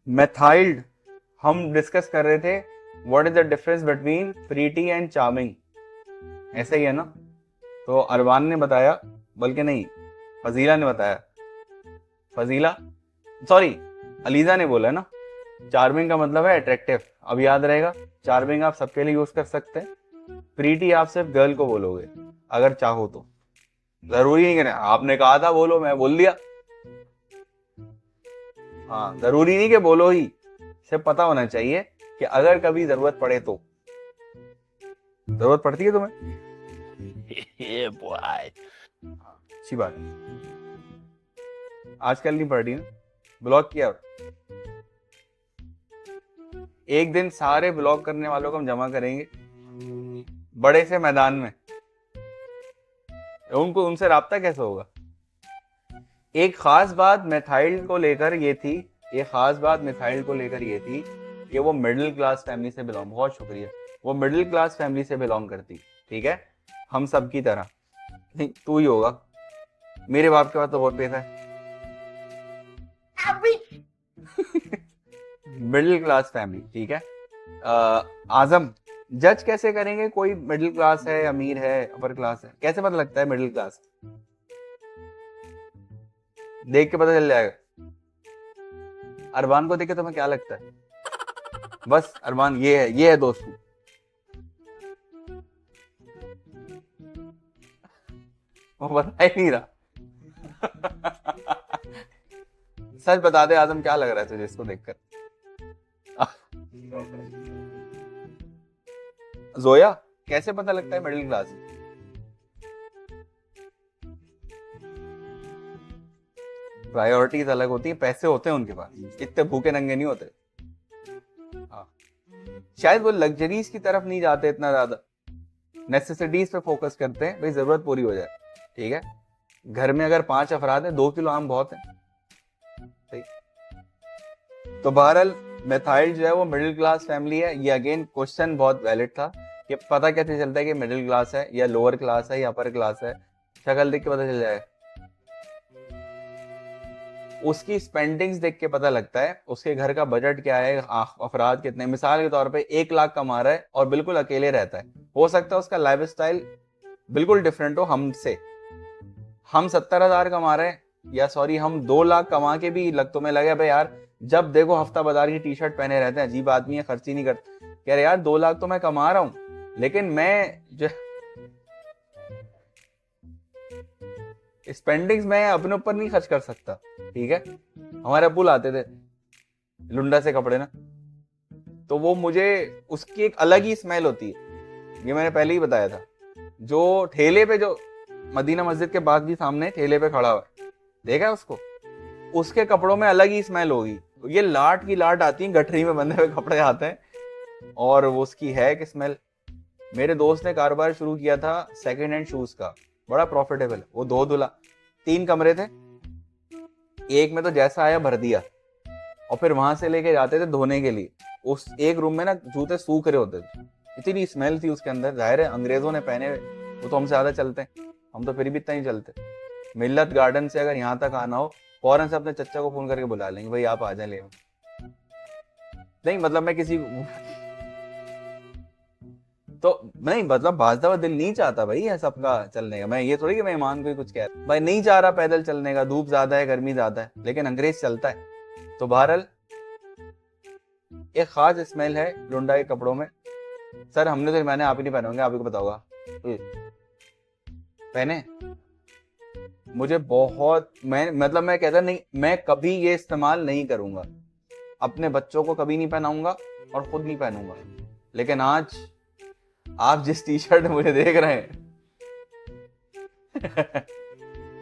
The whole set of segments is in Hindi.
मेथाइल्ड, हम डिस्कस कर रहे थे what is the difference between pretty and charming, ऐसा ही है ना। तो अरबान ने बताया, बल्कि नहीं, फजीला ने बताया, फजीला, सॉरी, अलीजा ने बोला ना, चार्मिंग का मतलब है अट्रैक्टिव। अब याद रहेगा, चार्मिंग आप सबके लिए यूज कर सकते हैं, प्रीटी आप सिर्फ गर्ल को बोलोगे अगर चाहो तो। जरूरी नहीं कि आपने कहा था बोलो, मैं बोल दिया। हाँ, जरूरी नहीं कि बोलो ही, सिर्फ पता होना चाहिए कि अगर कभी जरूरत पड़े तो। जरूरत पड़ती है तुम्हें? ये बॉय। हाँ, अच्छी बात है। आजकल नहीं पड़ रही ना, ब्लॉक किया। एक दिन सारे ब्लॉक करने वालों को हम जमा करेंगे बड़े से मैदान में, उनको उनसे राब्ता कैसे होगा। एक खास बात मिथाइल को लेकर ये थी, एक खास बात मिथाइल को लेकर ये थी कि वो मिडिल क्लास फैमिली से बिलोंग, बहुत शुक्रिया, वो मिडिल क्लास फैमिली से बिलोंग करती, ठीक है, हम सब की तरह। नहीं, तू ही होगा, मेरे बाप के पास तो बहुत पैसा है। मिडिल क्लास फैमिली, ठीक है। आजम, जज कैसे करेंगे कोई मिडिल क्लास है, अमीर है, अपर क्लास है, कैसे पता लगता है मिडिल क्लास? देख के पता चल जाएगा। अरबान को देख के तुम्हें क्या लगता है? बस अरमान ये है दोस्तों। वो बता ही नहीं रहा। सच बता दे आजम, क्या लग रहा है तुझे इसको देखकर? जोया, कैसे पता लगता है मिडिल क्लास? प्रायोरिटीज अलग होती है, पैसे होते हैं उनके पास, इतने भूखे नंगे नहीं होते। हाँ, शायद वो लग्जरीज की तरफ नहीं जाते इतना ज्यादा, नेसेसिटीज पे फोकस करते हैं, भाई जरूरत पूरी हो जाए, ठीक है। घर में अगर 5 अफराद हैं, 2 किलो आम बहुत है, ठीक। तो बहरहाल मेथाइल जो है वो मिडिल क्लास फैमिली है। ये अगेन क्वेश्चन बहुत वैलिड था कि पता कैसे चलता है कि मिडिल क्लास है या लोअर क्लास है या अपर क्लास है? शक्ल देख के पता चल जाएगा, उसकी स्पेंडिंग्स देख के पता लगता है, उसके घर का बजट क्या है, अफराद कितने। मिसाल के तौर पे 1 लाख कमा रहा है और बिल्कुल अकेले रहता है, हो सकता है उसका लाइफ स्टाइल बिल्कुल डिफरेंट हो हमसे। हम 70,000 कमा रहे हैं, या सॉरी हम 2 लाख कमा के भी लग तुम्हें लगे भाई यार, जब देखो हफ्ता बाजार की टी शर्ट पहने रहते हैं, अजीब आदमी है, खर्ची नहीं करते। कह रहे यार 2 लाख तो मैं कमा रहा हूं, लेकिन मैं जो स्पेंडिंग्स मैं अपने ऊपर नहीं खर्च कर सकता, ठीक है। हमारे अब्बू लाते थे लुंडा से कपड़े ना, तो वो मुझे, उसकी एक अलग ही स्मेल होती है, ये मैंने पहले ही बताया था। जो ठेले पे, जो मदीना मस्जिद के बाद भी सामने ठेले पे खड़ा हुआ है, देखा है उसको, उसके कपड़ों में अलग ही स्मेल होगी। ये लाट की लाट आती है, गठरी में बंधे हुए कपड़े आते हैं, और वो उसकी है कि स्मेल। मेरे दोस्त ने कारोबार शुरू किया था सेकंड हैंड शूज का, बड़ा प्रॉफिटेबल, वो धो धुला, 3 कमरे थे, एक में तो जैसा आया भर दिया, और फिर वहां से लेके जाते थे धोने के लिए। उस एक रूम में ना जूते सूख रहे होते थे, इतनी स्मेल थी उसके अंदर। जाहिर है अंग्रेजों ने पहने, वो तो हमसे ज्यादा चलते हैं, हम तो फिर भी इतना ही चलते। मिल्लत गार्डन से अगर यहाँ तक आना हो, फौरन से अपने चचा को फोन करके बुला लेंगे, भाई आप आ जाए ले। नहीं मतलब मैं किसी तो नहीं, मतलब बाज दफा दिल नहीं चाहता भाई है सबका चलने का। मैं ये थोड़ी कि मेहमान को ही कुछ कह रहा भाई, नहीं चाह रहा पैदल चलने का, धूप ज्यादा है, गर्मी ज्यादा है, लेकिन अंग्रेज चलता है। तो बहरहाल एक खास स्मेल है लुंडा के कपड़ों में। सर हमने तो, मैंने, आप ही नहीं पहने होंगे, आप ही को पता होगा, पहने। मुझे बहुत, मैं मतलब मैं कहता नहीं, मैं कभी ये इस्तेमाल नहीं करूंगा, अपने बच्चों को कभी नहीं पहनाऊंगा और खुद नहीं पहनूंगा। लेकिन आज आप जिस टी शर्ट मुझे देख रहे हैं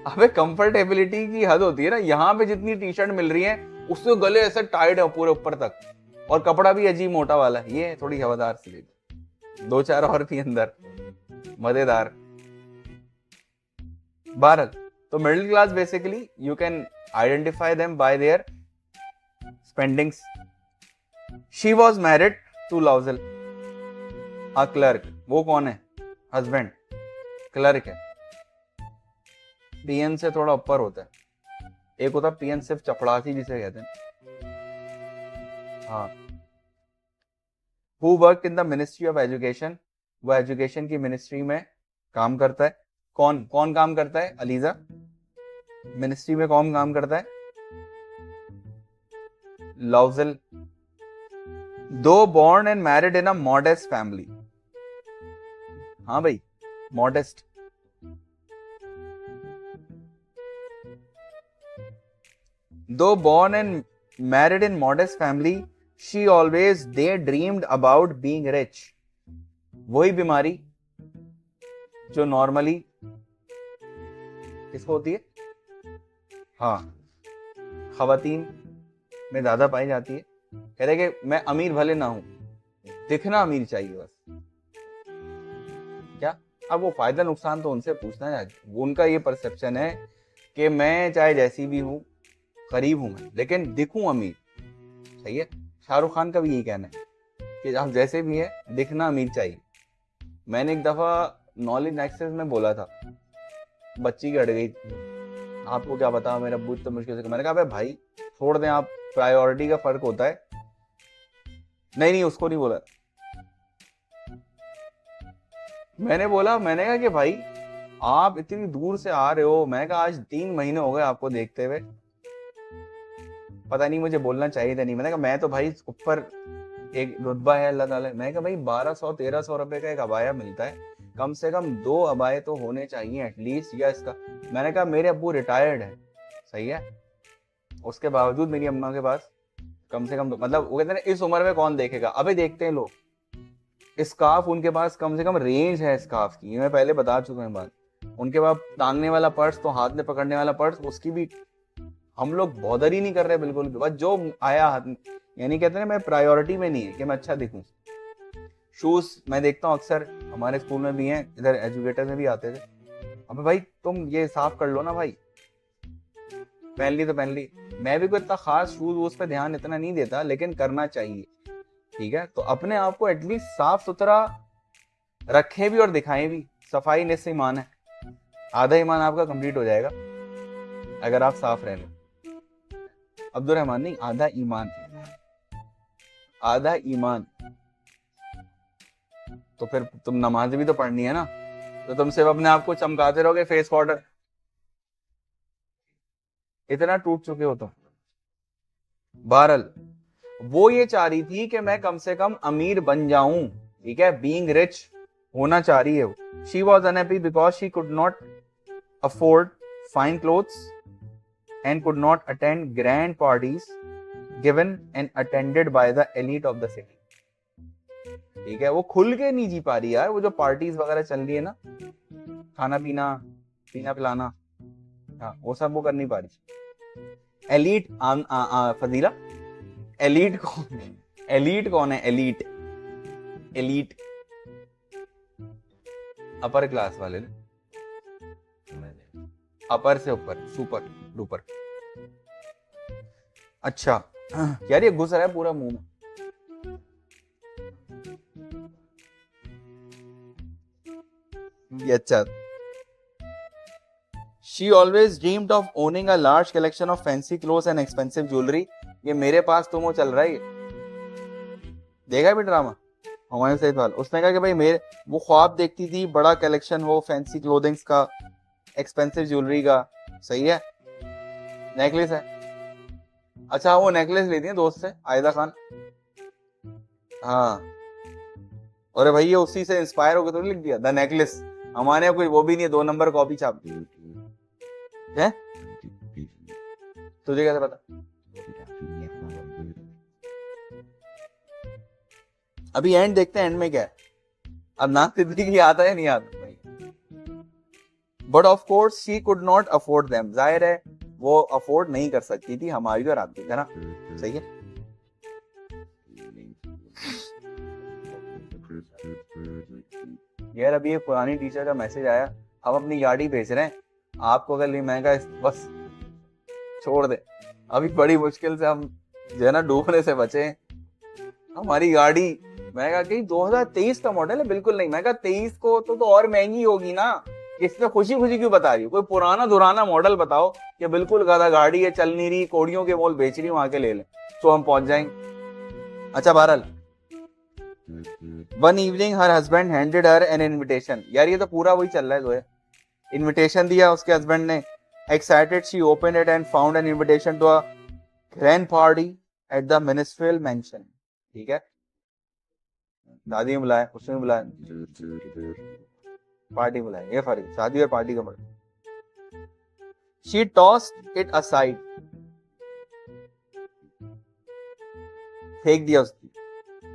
अबे कंफर्टेबिलिटी की हद होती है ना, यहाँ पे जितनी टी शर्ट मिल रही है उससे गले ऐसे टाइट है पूरे ऊपर तक, और कपड़ा भी अजीब मोटा वाला है, ये थोड़ी हवादार सी लेगी, 2-4 और भी अंदर, मजेदार। भारत, तो middle class basically you can identify them by their spendings. She was married to Loisel, a clerk. वो कौन है? हस्बैंड क्लर्क है, पीएन से थोड़ा ऊपर होता है। एक होता है पीएन सिर्फ चपड़ासी जिसे कहते हैं, हाँ, who work in the ministry of education, वो एजुकेशन की मिनिस्ट्री में काम करता है। कौन कौन काम करता है अलीजा, मिनिस्ट्री में कौन काम करता है? लॉवजल। दो born and married in a modest family, हाँ भाई, modest। Though born and married in modest family, she always daydreamed about being rich। वही बीमारी जो नॉर्मली किसको होती है? हाँ, खवातीन में ज्यादा पाई जाती है। कह रहे कि मैं अमीर भले ना हूं, दिखना अमीर चाहिए बस। क्या? अब वो फायदा नुकसान तो उनसे पूछना है। उनका ये परसेप्शन है कि मैं चाहे जैसी भी हूं, गरीब हूं मैं, लेकिन दिखूं अमीर। सही है। शाहरुख खान का भी यही कहना है कि आप जैसे भी है, दिखना अमीर चाहिए। मैंने एक दफा नॉलेज एक्सेस में बोला था, बच्ची की अड़ गई, आपको क्या पता मेरा बूथ तो मुश्किल से। मैंने कहा भाई छोड़ दें आप, प्रायोरिटी का फर्क होता है। नहीं, उसको नहीं बोला। मैंने कहा कि भाई आप इतनी दूर से आ रहे हो। मैं कहा आज 3 महीने हो गए आपको देखते हुए, पता नहीं मुझे बोलना चाहिए था नहीं। मैंने कहा मैं तो भाई ऊपर एक रुतबा है अल्लाह ताला। मैं कहा भाई 1200-1300 रुपए का एक अबाया मिलता है, कम से कम 2 अबाए तो होने चाहिए एटलीस्ट। या इसका, मैंने कहा मेरे अब्बू रिटायर्ड है, सही है, उसके बावजूद मेरी अम्मा के पास कम से कम मतलब वो कहते हैं इस उम्र में कौन देखेगा। अबे देखते हैं लोग। स्कार्फ उनके पास कम से कम रेंज है स्कार्फ की, मैं पहले बता चुका हूँ बात। उनके पास टांगने वाला पर्स, तो हाथ में पकड़ने वाला पर्स, उसकी भी हम लोग बॉदर ही नहीं कर रहे बिल्कुल भी। बस जो आया हाथ में, यानी कहते हैं मैं प्रायोरिटी में नहीं है कि मैं अच्छा दिखूं। शूज मैं देखता हूँ अक्सर, हमारे स्कूल में भी हैं, इधर एजुकेटर में भी आते थे। अबे भाई तुम ये साफ कर लो ना भाई, पहन ली तो पहन ली। मैं भी कोई इतना खास शूज वूज पे ध्यान इतना नहीं देता, लेकिन करना चाहिए। ठीक है, तो अपने आप को एटलीस्ट साफ सुथरा रखें भी और दिखाएं भी। सफाई निस्फ ईमान है, आधा ईमान आपका कंप्लीट हो जाएगा अगर आप साफ रह लो। अब्दुल रहमान नहीं, आधा ईमान, आधा ईमान। तो फिर तुम नमाज भी तो पढ़नी है ना, तो तुम सिर्फ अपने आप को चमकाते रहोगे फेस पाउडर, इतना टूट चुके हो तुम। बहरल वो ये चाह रही थी कि मैं कम से कम अमीर बन जाऊं, ठीक है, बीइंग रिच होना चाह रही है वो। She was unhappy because she could not afford fine clothes and could not attend grand parties given and attended by the elite of the city। ठीक है, वो खुल के नहीं जी पा रही यार। वो जो पार्टीज वगैरह चल रही है ना, खाना पीना, पीना पिलाना, हाँ वो सब वो कर नहीं पा रही। एलीट फजीला, एलीट कौन है? एलीट कौन है? एलीट, एलीट अपर क्लास वाले, अपर से ऊपर, सुपर डुपर। अच्छा यार ये घुस रहा है पूरा मुंह में। ये अच्छा। She always dreamed of owning a large collection of fancy clothes and expensive jewelry। ये मेरे पास तुम वो चल रहा है, देखा है भी ड्रामा हमारे सही सवाल। उसने कहा कि भाई मेरे वो ख्वाब देखती थी बड़ा कलेक्शन हो फैंसी क्लोथिंग्स का, एक्सपेंसिव ज्वेलरी का, सही है, नेकलेस है। अच्छा वो नेकलेस लेती है दोस्त से, आयदा खान। हाँ, अरे भाई ये उसी से इंस्पायर होकर तो लिख दिया द नेकलेस। हमारे यहाँ कोई वो भी नहीं है, 2 नंबर कॉपी छाप है। तुझे कैसे पता? अभी एंड देखते हैं, एंड में क्या है। अब नाक सिद्दीकी आता है नहीं आता। But of course she could not afford them, जाहिर है वो अफोर्ड नहीं कर सकती थी हमारी और आपकी, है ना? सही है। यार अभी एक पुरानी टीचर का मैसेज आया, हम अपनी गाड़ी भेज रहे हैं आपको, अगर नहीं महंगा बस छोड़ दे। अभी बड़ी मुश्किल से हम जो है ना डूबने से बचे। हमारी गाड़ी, मैं कहा कि 2023 का मॉडल है, बिल्कुल नहीं। मैं कहा 23 को तो और महंगी होगी ना, इसमें खुशी खुशी क्यों बता रही हो? कोई पुराना दुराना मॉडल बताओ कि बिल्कुल गधा गाड़ी है, चल नहीं रही, कोड़ियों के मोल बेच रही हूँ, आके ले लें तो हम पहुंच जाएंगे। अच्छा बहरहाल, one evening her husband handed हर एन इनविटेशन। यार ये तो पूरा वही चल रहा है जो है। इनविटेशन दिया उसके हस्बैंड ने। Excited she open it and found an invitation to a grand party at the ministerial mansion. ठीक है, दादी ने बुलाया, उसने बुलाया, पार्टी बुलाया, ये फर्क, शादी और पार्टी का फर्क। शी टॉस्ड इट असाइड, फेंक दिया उसकी।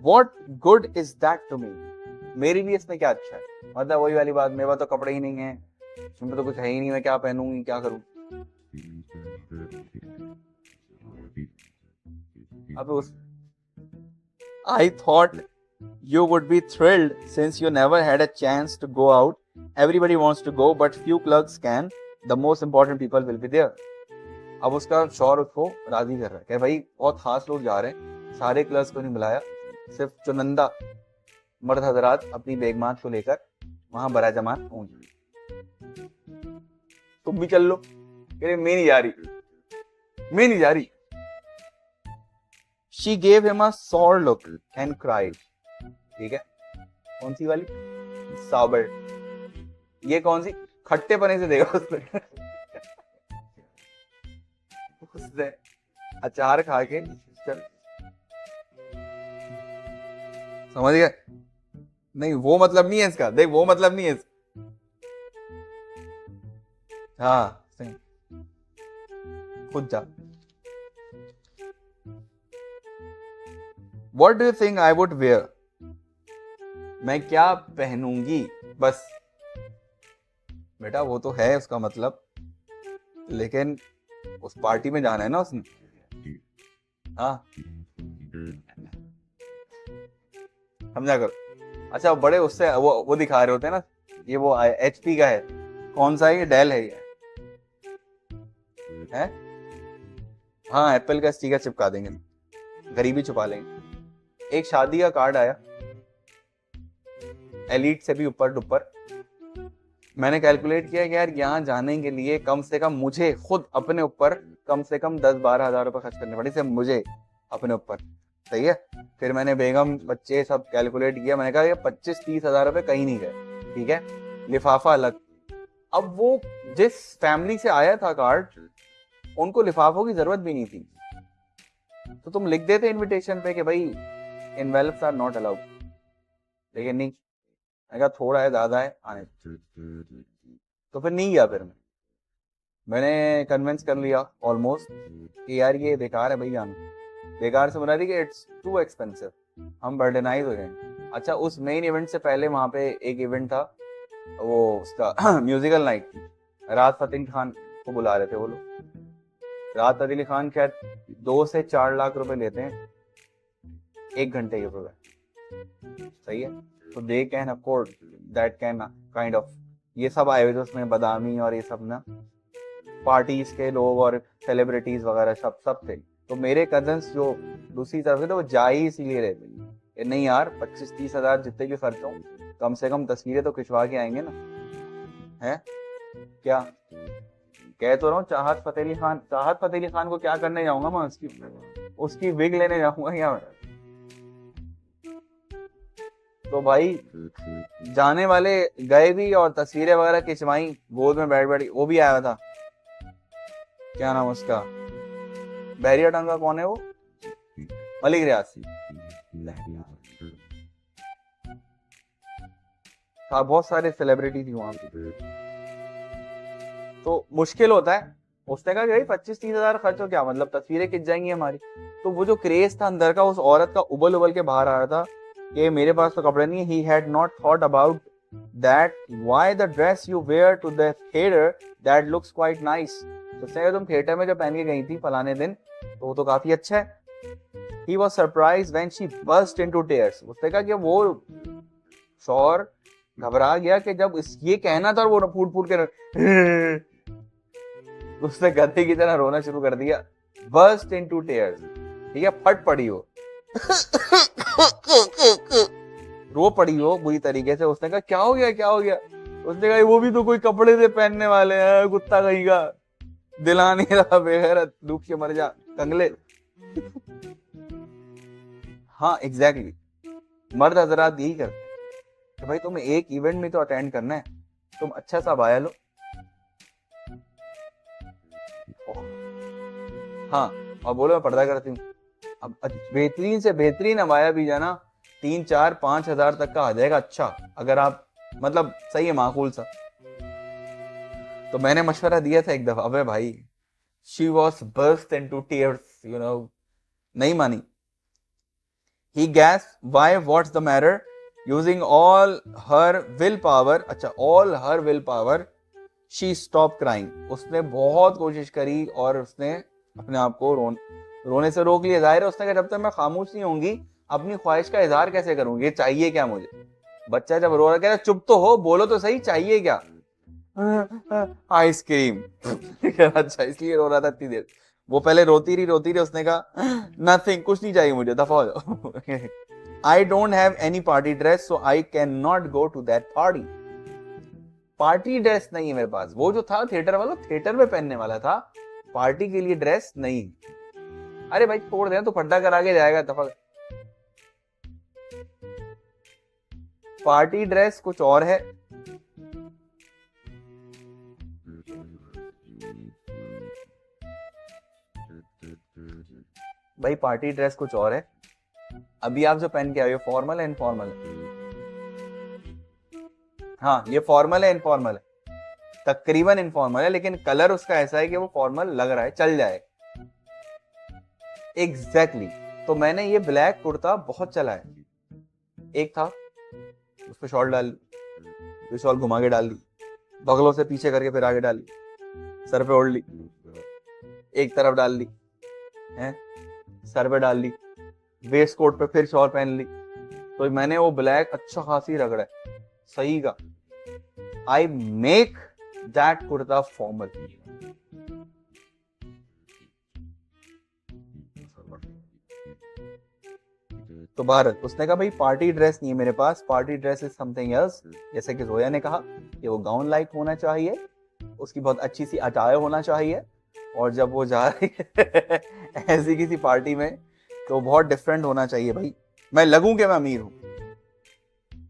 What good is that to me? मेरे लिए इसमें क्या अच्छा है? मतलब वही वाली बात, मेरे पास तो कपड़े ही नहीं है, इसमें तो कुछ है ही नहीं, मैं क्या पहनूंगी, क्या करूं? अब उस I thought you would be thrilled since you never had a chance to go out. Everybody wants to go, but few clerks can. The most important people will be there. अब उसका शौहर उसको राजी कर रहा है कि भाई बहुत खास लोग जा रहे हैं, सारे क्लर्क्स को नहीं बुलाया, सिर्फ चुनिंदा मर्द हजरात अपनी बेगमात को लेकर वहां बरा जमात पहुंच गई। तुम भी चल लो। कह रहे मैं नहीं जा रही, मैं नहीं जा रही। She gave him a sour look and cried. ठीक है, कौन सी वाली? साबर। ये कौन सी? खट्टे पने से देगा उसने। उसने अचार खा के चल, समझ गया? नहीं वो मतलब नहीं है इसका, देख वो मतलब नहीं है इसका। हाँ सही, खुद जा। What do you think I would wear? मैं क्या पहनूंगी? बस बेटा वो तो है उसका मतलब, लेकिन उस पार्टी में जाना है ना उसने। हाँ समझा करो। अच्छा बड़े उससे वो दिखा रहे होते हैं ना, ये वो HP का है, कौन सा है ये? डेल है ये है? हाँ एप्पल का स्टिकर चिपका देंगे, गरीबी छुपा लेंगे। एक शादी का कार्ड आया, एलीट से भी ऊपर डुपर। मैंने कैलकुलेट किया कि यार यहाँ जाने के लिए कम से कम मुझे खुद अपने ऊपर कम से कम 10-12 हजार रुपए खर्च करने पड़े, सिर्फ मुझे अपने ऊपर। सही है। फिर मैंने बेगम बच्चे सब कैलकुलेट किया, मैंने कहा ये 25-30 हजार रुपए कहीं नहीं गए। ठीक है, लिफाफा अलग। अब वो जिस फैमिली से आया था कार्ड, उनको लिफाफों की जरूरत भी नहीं थी, तो तुम लिख देते इनविटेशन पे कि भाई इनवेल्व्स आर नॉट अलाउड। लेकिन नहीं, मैंने कहा थोड़ा है ज्यादा है आने, तो फिर नहीं गया। फिर मैंने कन्विंस कर लिया ऑलमोस्ट कि यार ये बेकार है भाई जाना। बेकार से बना दी कि इट्स टू एक्सपेंसिव, हम बर्डनाइज हो गए। अच्छा उस मेन इवेंट से पहले वहां पे एक इवेंट था, वो उसका म्यूजिकल नाइट थी। राहत फतेह अली खान को बुला रहे थे वो लोग। राहत फतेह अली खान शायद 2 से 4 लाख रुपए लेते हैं 1 घंटे के प्रोग्राम। सही है, तो they can afford that can kind of. ये सब आए हुए उसमें, बदामी और ये सब ना पार्टीज के लोग और सेलिब्रिटीज वगैरह सब थे। तो मेरे कजन्स जो दूसरी तरफ थे वो जा ही इसीलिए रहे थे, नहीं यार 25-30 हजार जितने भी खर्च हो, कम से कम तस्वीरें तो खिंचवा के आएंगे ना। है क्या कह तो रहा हूँ, चाहत फतेह अली खान को क्या करने जाऊंगा मैं? उसकी विग लेने जाऊंगा क्या मैं? तो भाई जाने वाले गए भी और तस्वीरें वगैरह खिंचवाई, गोद में बैठ बैठ। वो भी आया था, क्या नाम उसका, बहरिया टंगा कौन है वो, मलिक रियाज था, बहुत सारे सेलिब्रिटी थी वहां पे। तो मुश्किल होता है। उसने कहा कि 25-30 हजार खर्च हो, क्या मतलब तस्वीरें खिंच जाएंगी हमारी। तो वो जो क्रेज था अंदर का, उस औरत का उबल उबल के बाहर आ रहा था कि मेरे पास तो कपड़े नहीं है। He had not thought about that. Why the dress you wear to the theater that looks quite nice. तो उसने तुम थिएटर में जो पहन के गई थी फलाने दिन, तो वो तो काफी अच्छा है। He was surprised when she burst into tears. उसने कहा कि वो शौहर घबरा गया कि जब ये कहना था, वो फूट फूट के उसने गधे की तरह रोना शुरू कर दिया। Burst into tears, ठीक है, फट पड़ी वो रो पड़ी हो बुरी तरीके से। उसने कहा क्या हो गया, क्या हो गया? उसने कहा वो भी तो कोई कपड़े से पहनने वाले हैं, कुत्ता कहीं का, दिला नहीं रहा, बेगैरत, डूब के मर जा कंगले। हाँ एग्जैक्टली, मर्द हजरात यही करते हैं कि भाई तुम्हें एक इवेंट में तो अटेंड करना है, तुम अच्छा सा अबाया लो। हाँ, और बोलो मैं पर्दा करती हूँ। अब बेहतरीन से बेहतरीन अबाया भी जाना 3-4-5 हज़ार तक का आ जाएगा। अच्छा अगर आप मतलब सही है, माकूल सा। तो मैंने मशवरा दिया था एक दफा, अबे भाई, she was burst into tears, you know, नहीं मानी। He gasped, why, what's the matter? Using all her willpower, अच्छा all her willpower, she stopped crying. उसने बहुत कोशिश करी और उसने अपने आप को रोने से रोक लिया। जाहिर है उसने कहा जब तक मैं खामोश नहीं होंगी अपनी ख्वाहिश का इजहार कैसे करूंगी, ये चाहिए क्या मुझे। बच्चा जब रो रहा, कह रहा चुप तो हो, बोलो तो सही, चाहिए क्या। आइसक्रीम। अच्छा इसलिए रो रहा था इतनी देर। वो पहले रोती रही, उसने कहा नथिंग, कुछ नहीं चाहिए मुझे, दफा हो जाओ। I don't have any party dress so I can not go to that party. Party dress नहीं है मेरे पास, वो जो था थिएटर वाला, थिएटर में पहनने वाला था, पार्टी के लिए ड्रेस नहीं। अरे भाई छोड़ दे, तो फड्डा करा के जाएगा, दफा। पार्टी ड्रेस कुछ और है। भाई पार्टी ड्रेस कुछ और है। अभी आप जो पहन के आए हो फॉर्मल है इनफॉर्मल है? हाँ ये फॉर्मल है इनफॉर्मल है? तकरीबन इनफॉर्मल है, लेकिन कलर उसका ऐसा है कि वो फॉर्मल लग रहा है, चल जाए। एग्जैक्टली। तो मैंने ये ब्लैक कुर्ता बहुत चला है, एक था उस पर शॉल डाल ली, फिर शॉल घुमा के डाल ली, बगलों से पीछे करके फिर आगे डाल ली, सर पे ओढ़ ली, एक तरफ डाल ली है, सर पे डाल ली, वेस्ट कोट पे फिर शॉल पहन ली। तो मैंने वो ब्लैक अच्छा खासी रगड़ा है, सही का। I make that kurta formal. तो भारत उसने कहा भाई पार्टी ड्रेस नहीं है मेरे पास, party dress is something else. जैसे कि जोया ने कहा कि वो गाउन लाइक होना चाहिए, उसकी बहुत अच्छी सी अटायर होना चाहिए, और जब वो जा रही है ऐसी किसी पार्टी में तो बहुत डिफरेंट होना चाहिए भाई, मैं लगूं कि मैं अमीर हूं।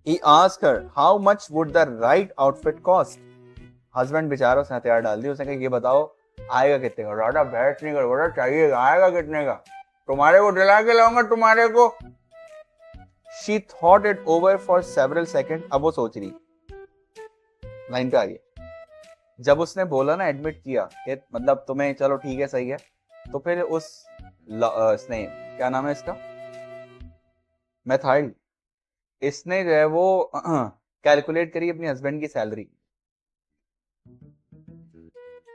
He asked her how much would the right outfit cost? Husband बेचारा उसने हथियार डाल दी, उसने कहा ये बताओ आएगा कितने का। राजा बहस नहीं कर, बोला चाहिए आएगा कितने का, तुम्हारे को दिला के लाऊंगा तुम्हारे को। She thought it over for several seconds. अब वो सोच रही, लाइन पे आ गई। जब उसने बोला ना, एडमिट किया कि मतलब तुम्हें चलो ठीक है सही है, तो फिर उसने क्या नाम है इसका, मेथाइल, इसने जो है वो कैलकुलेट करी अपनी हस्बैंड की सैलरी।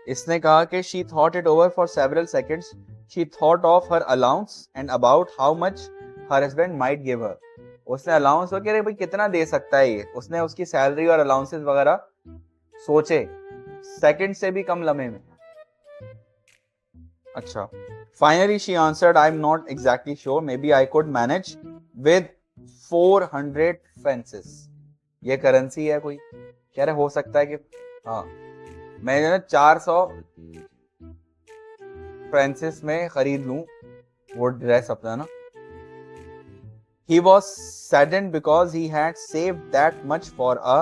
इसने कहा कि she thought it over for several seconds. She thought of her allowance and about how much her husband might give her. उसने अलाउंस वगैरह भाई कितना दे सकता है ये, उसने उसकी सैलरी और अलाउंसेस वगैरह सोचे, सेकंड से भी कम लम्हे में। अच्छा, finally she answered I am not exactly sure, maybe I could manage with 400 francs. ये करेंसी है कोई, कह रहे हो सकता है कि हाँ मैं 400 फ्रांसिस में खरीद लूं वो ड्रेस अपना ना। He was saddened because he had saved that much for a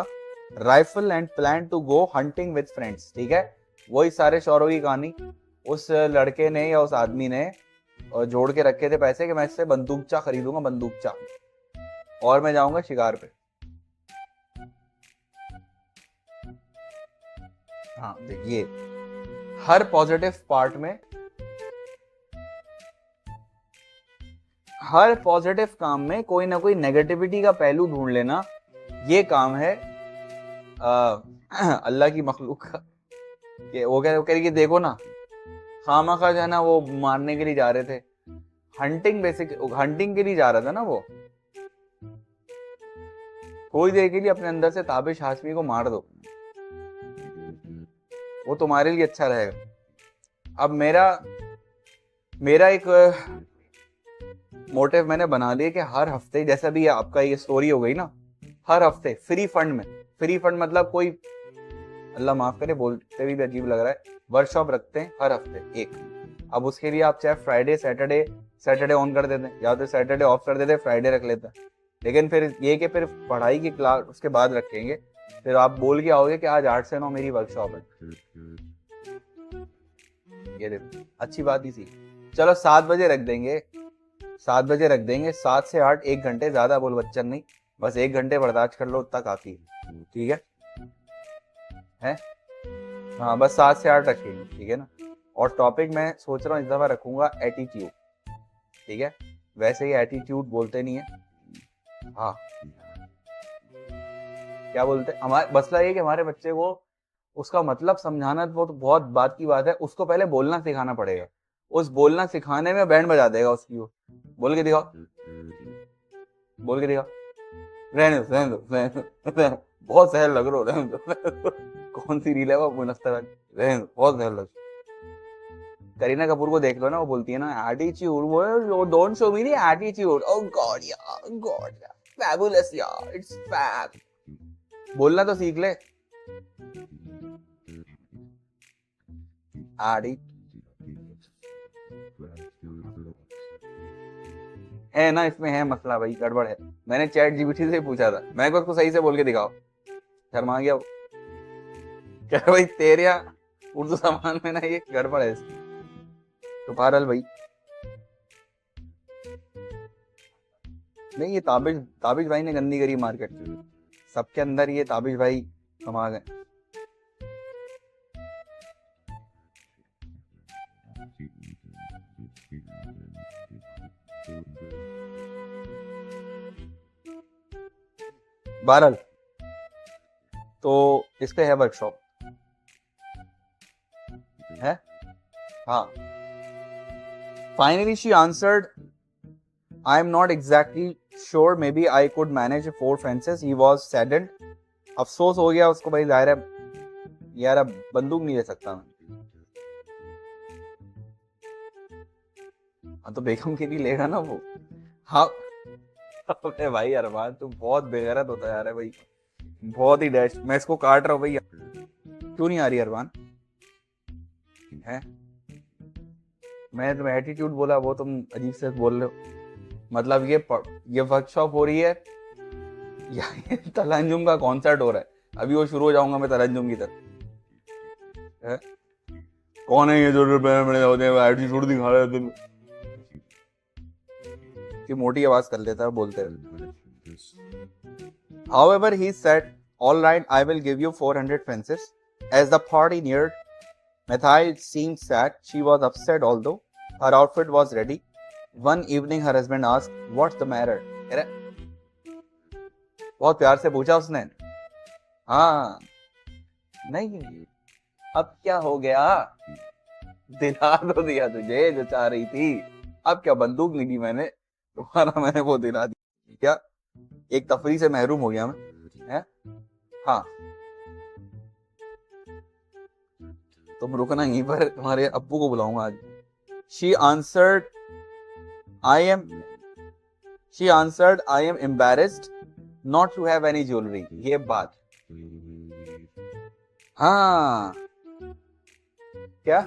rifle and planned to go hunting with friends. ठीक है, वही सारे शौरों की कहानी उस लड़के ने या उस आदमी ने जोड़ के रखे थे पैसे कि मैं इससे बंदूकचा खरीदूंगा, बंदूकचा, और मैं जाऊंगा शिकार पे। हाँ देखिए, हर पॉजिटिव पार्ट में, हर पॉजिटिव काम में कोई ना कोई नेगेटिविटी का पहलू ढूंढ लेना, ये काम है अल्लाह की मखलूक का। वो कह रही कि देखो ना, खामखा जो है ना वो मारने के लिए जा रहे थे, हंटिंग, बेसिक हंटिंग के लिए जा रहा था ना वो, थोड़ी देर के लिए अपने अंदर से ताबिश हाशमी को मार दो, वो तुम्हारे लिए अच्छा रहेगा। अब मेरा एक मोटिव मैंने बना लिया कि हर हफ्ते, जैसा भी आपका ये स्टोरी हो गई ना, हर हफ्ते फ्री फंड में, फ्री फंड मतलब कोई, अल्लाह माफ करे बोलते भी अजीब लग रहा है, वर्कशॉप रखते हैं हर हफ्ते एक। अब उसके लिए आप चाहे फ्राइडे, सैटरडे, सैटरडे ऑन कर देते हैं, या तो सैटरडे ऑफ कर देते हैं, फ्राइडे रख लेते हैं। लेकिन फिर ये कि फिर पढ़ाई की क्लास उसके बाद रखेंगे, फिर आप बोल के आओगे कि आज 8 से 9 मेरी वर्कशॉप है। ये देखो अच्छी बात ही थी। चलो 7 बजे रख देंगे, 7 बजे रख देंगे, 7 से 8 1 घंटे, ज्यादा बोल बच्चन नहीं, बस 1 घंटे बर्दाश्त कर लो, उतना काफी है। ठीक है? हाँ बस 7 से 8 रखेंगे, ठीक है ना। और टॉपिक मैं सोच रहा हूँ इस दफा रखूंगा एटीट्यूड, ठीक है। वैसे ही एटीट्यूड बोलते नहीं है, हाँ क्या बोलते हैं, हमारे मसला ये कि हमारे बच्चे को उसका मतलब समझाना वो तो बहुत बात की बात है, उसको पहले बोलना सिखाना पड़ेगा। उस बोलना सिखाने में बैंड बजा देगा उसकी, वो बोल के दिखाओ, बोल के दिखाओ, रहने दो रहने दो रहने दो, बहुत सहल लग रहा हो, रहने दो। कौन सी रील है वो मुनस्तर वाली, रहने दो बहुत सहल लग। करीना कपूर को देख लो ना, वो बोलती है ना एटीट्यूड, वो don't show me the attitude, oh God यार, गॉड यार, फैबुलस यार, इट्स फैब। बोलना तो सीख ले। है ना, इसमें है मसला भाई, गड़बड़ है। मैंने चैट जीपीटी से पूछा था, मैं उसको सही से बोल के दिखाओ, शर्मा गया वो। क्या भाई तेरे यहाँ उर्दू सामान में ना ये गड़बड़ है इसकी। तो बहरहाल भाई, नहीं ये ताबिश भाई ने गंदी करी मार्केट, सबके अंदर ये ताबिश भाई कमा गए। बहरहाल तो इस पे है वर्कशॉप है, हाँ। Finally she answered, I am not exactly sure, maybe I could manage 4 fences. He was saddened. अफसोस हो गया उसको भाई, जाहिर है यार अब बंदूक नहीं ले सकता मैं। हाँ तो बेगम के लिए लेगा ना वो, हाँ। अबे भाई अरमान तुम बहुत बेगैरत होता जा रहा है भाई, बहुत ही डैश। मैं इसको काट रहा हूँ भाई, क्यों नहीं आ रही अरमान है। मैं तुम्हें एटीट्यूड बोला, वो तुम अजीब से बोल रहे हो। मतलब ये वर्कशॉप हो रही है या ये तलंजुम का कॉन्सर्ट हो रहा है? अभी वो शुरू हो जाऊंगा मैं तलंजुम की तरफ। कौन है ये जो एटीट्यूड दिखा रहे हैं? कि मोटी आवाज कर लेता है बोलते हैं। However, he said, all right, I will give you 400 fences. As the party neared, Mathai seemed sad. She was upset, although her outfit was ready. One evening, her husband asked, what's the matter? बहुत प्यार से पूछा उसने। हाँ नहीं, अब क्या हो गया? दिला तो दिया तुझे जो चाह रही थी, अब क्या बंदूक नहीं दी मैंने तुम्हारा, मैंने वो दिला दी क्या? एक तफरी से महरूम हो गया मैं, है? हाँ तुम रुकना यहीं पर, तुम्हारे अब्बू को बुलाऊंगा आज। She answered, I am embarrassed not to have any jewelry. ये बात, हाँ क्या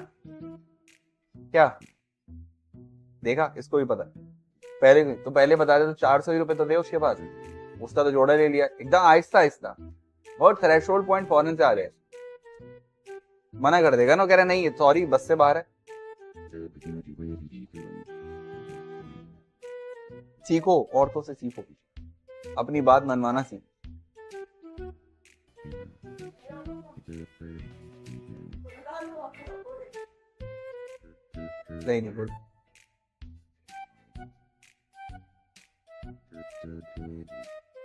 क्या देखा, इसको भी पता। पहले बता दे तो 400 रुपए तो दे उसके पास, उसका तो जोड़ा ले लिया एकदम आहिस्ता आहिस्ता, और थ्रेशोल्ड पॉइंट फौरन से आ गए। मना कर देगा ना, कह रहा नहीं सॉरी बस से बाहर है। सीखो, औरतों से सीखो, अपनी बात मनवाना सीख। नहीं बोल,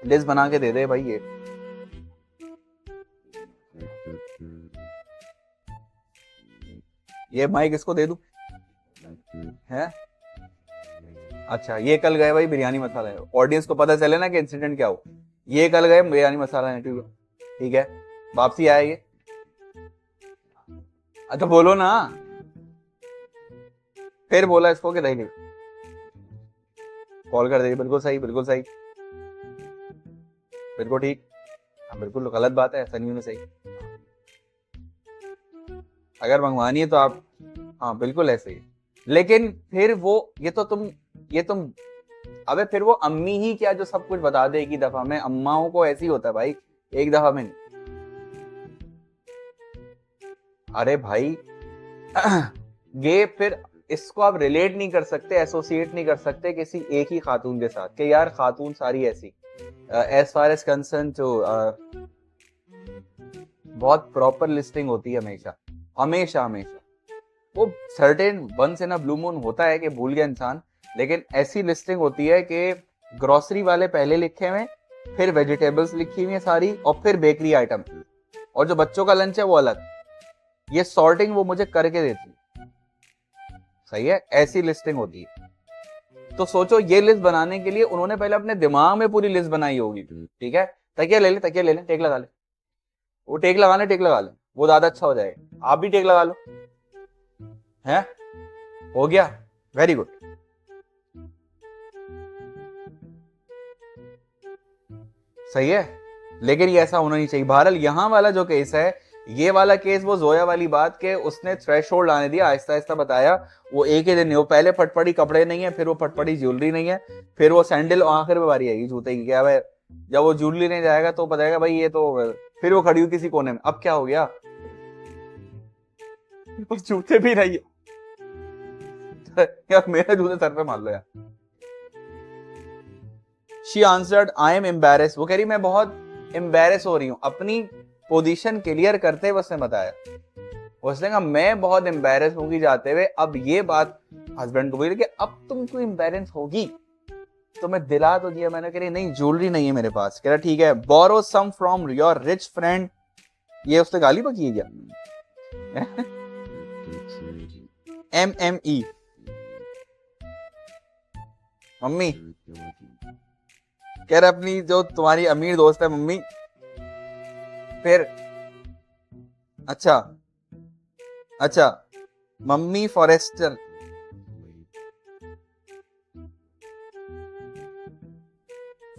लिस्ट बना के दे दे भाई। ये माइक इसको दे दूं है? अच्छा ये कल गए भाई बिरयानी मसाला, ऑडियंस को पता चले ना कि इंसिडेंट क्या हो। ये कल गए बिरयानी मसाला, ठीक है, वापसी आया ये। अच्छा बोलो ना, फिर बोला इसको कि नहीं कॉल कर दे। बिल्कुल सही, बिल्कुल सही, बिल्कुल ठीक। हाँ बिल्कुल गलत बात है, ऐसा नहीं होना सही। अगर मंगवानी है तो आप, हाँ बिल्कुल ऐसे ही। लेकिन फिर वो, ये तो तुम ये तुम, अबे फिर वो अम्मी ही क्या जो सब कुछ बता दे एक ही दफा में, अम्माओं को ऐसी होता है भाई, एक दफा में नहीं। अरे भाई ये फिर इसको आप रिलेट नहीं कर सकते, एसोसिएट नहीं कर सकते किसी एक ही खातून के साथ कि यार खातून सारी ऐसी। एज फार एज कंसर्न जो बहुत प्रॉपर लिस्टिंग होती है हमेशा हमेशा हमेशा। वो certain once in a blue moon होता है कि भूल गया इंसान, लेकिन ऐसी लिस्टिंग होती है कि ग्रोसरी वाले पहले लिखे हुए, फिर वेजिटेबल्स लिखी हुई है सारी, और फिर बेकरी आइटम, और जो बच्चों का लंच है वो अलग। ये सॉर्टिंग वो मुझे करके देती है, सही है, ऐसी लिस्टिंग होती है। तो सोचो ये लिस्ट बनाने के लिए उन्होंने पहले अपने दिमाग में पूरी लिस्ट बनाई होगी, ठीक है। तकिया ले ले, टेक लगा ले, वो टेक लगा ले, वो ज्यादा अच्छा हो जाएगा। आप भी टेक लगा लो, है, हो गया, वेरी गुड। सही है, लेकिन ये ऐसा होना नहीं चाहिए। बहरहाल यहाँ वाला जो केस है, ये वाला केस वो जोया वाली बात के उसने थ्रेशोल्ड आने दिया, आहिस्ता आहिस्ता बताया। वो एक ही दिन नहीं, वो पहले फटपड़ी कपड़े नहीं है, फिर वो फटपड़ी ज्वेलरी नहीं है, फिर वो सैंडल, आखिर में बारी आएगी जूते की। क्या भाई, जब वो ज्वेलरी नहीं जाएगा तो बताएगा भाई ये तो, फिर वो खड़ी हुई किसी कोने में। अब क्या हो गया, जूते भी नहीं है यार, मेरे जूते सर पे मार लो यार। She answered, I am embarrassed. वो कह रही मैं बहुत एम्बेरस हो रही हूँ। अपनी पोजीशन क्लियर करते हुए उसने बताया, उसने कहा मैं बहुत एम्बेरस होगी जाते हुए। अब ये बात हस्बैंड को बोली कि अब तुम क्यों एम्बेरस होगी, तो मैं दिला तो दिया। मैंने कह रही नहीं ज्वेलरी नहीं है मेरे पास। कह रहा ठीक है, बोरो सम फ्रॉम योर रिच फ्रेंड। ये उसने गाली बकी है क्या MME मम्मी कह रहा अपनी जो तुम्हारी अमीर दोस्त है मम्मी, फिर अच्छा मम्मी फॉरेस्टर,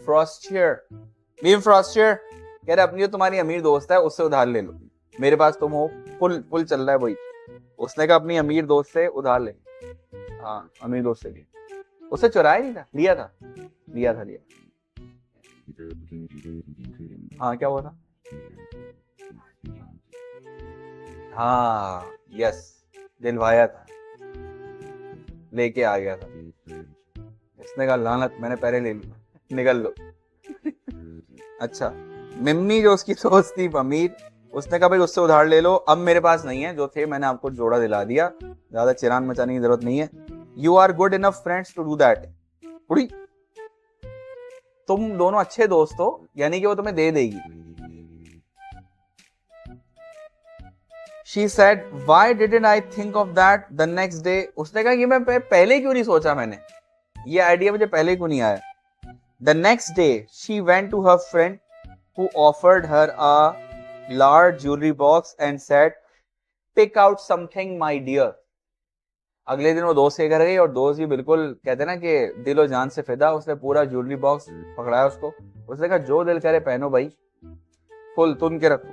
फ्रॉस्टियर, मीम फ्रॉस्टियर कह रहा अपनी जो तुम्हारी अमीर दोस्त है उससे उधार ले लो, मेरे पास तुम हो, फुल चल रहा है वही। उसने कहा अपनी अमीर दोस्त से उधार ले। हाँ अमीर दोस्त से लिया, उससे चुराया नहीं था, लिया था। हाँ क्या हुआ था, हाँ यस, दिलवाया था, लेके आ गया था। इसने कहा लानत, मैंने पहले ले लिया, निकल लो। अच्छा मिम्मी जो उसकी दोस्त थी अमीर, उसने कहा भाई उससे उधार ले लो, अब मेरे पास नहीं है, जो थे मैंने आपको जोड़ा दिला दिया, ज्यादा चिरान मचाने की जरूरत नहीं है। You are good enough friends to do that. उड़ी, तुम दोनों अच्छे दोस्त हो, यानी कि वो तुम्हें दे देगी। She said, why didn't I think of that the next day? उसने कहा कि मैं पहले क्यों नहीं सोचा, मैंने ये आइडिया मुझे पहले क्यों नहीं आया। The next day she went to her friend who offered her a large jewelry box and said, pick out something my dear. अगले दिन वो दोस्त के घर गई और दोस्त भी बिल्कुल कहते ना कि दिलो जान से फिदा, उसने पूरा ज्वेलरी बॉक्स पकड़ाया उसको। उसने कहा जो दिल करे पहनो भाई, फुल तुन के रखो।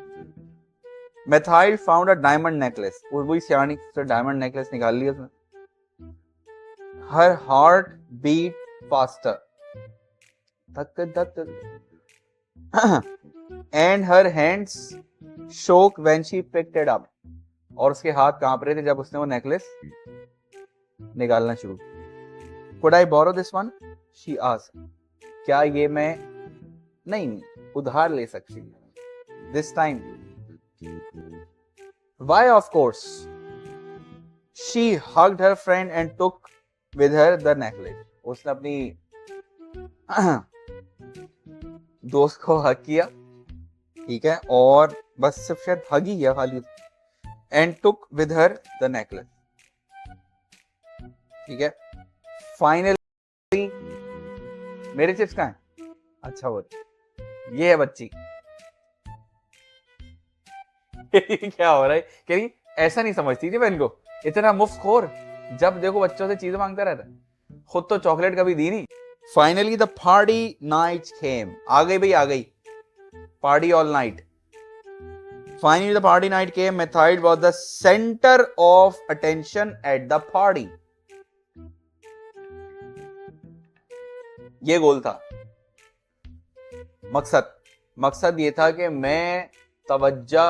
Methyl found a diamond necklace, वही सियानी से डायमंड नेकलेस निकाल लिया उसने। हर हार्ट बीट फास्टर, धक धक, एंड हर हैंड्स शोक when she picked it up, और उसके हाथ कांप रहे थे जब उसने वो नेकलेस निकालना शुरू। Could I borrow this one? She asked. क्या ये मैं नहीं उधार ले सकती this time? Why of course. She hugged her friend and took with her the necklace. उसने अपनी दोस्त को हग किया, ठीक है, और बस सिर्फ शायद हग ही किया खाली, and took with her the necklace, ठीक है। फाइनली मेरे चिप्स कहाँ हैं? अच्छा वो ये है बच्ची। क्या हो रहा है, कह रही ऐसा नहीं समझती थी बहन को, इतना मुफ्तखोर, जब देखो बच्चों से चीजें मांगता रहता है, खुद तो चॉकलेट कभी दी नहीं। फाइनली द पार्टी नाइट केम, आ गई भाई आ गई, party all night. Finally the party night came. Methyl was the center of attention at the party. ये गोल था, मकसद ये था कि मैं तवज्जा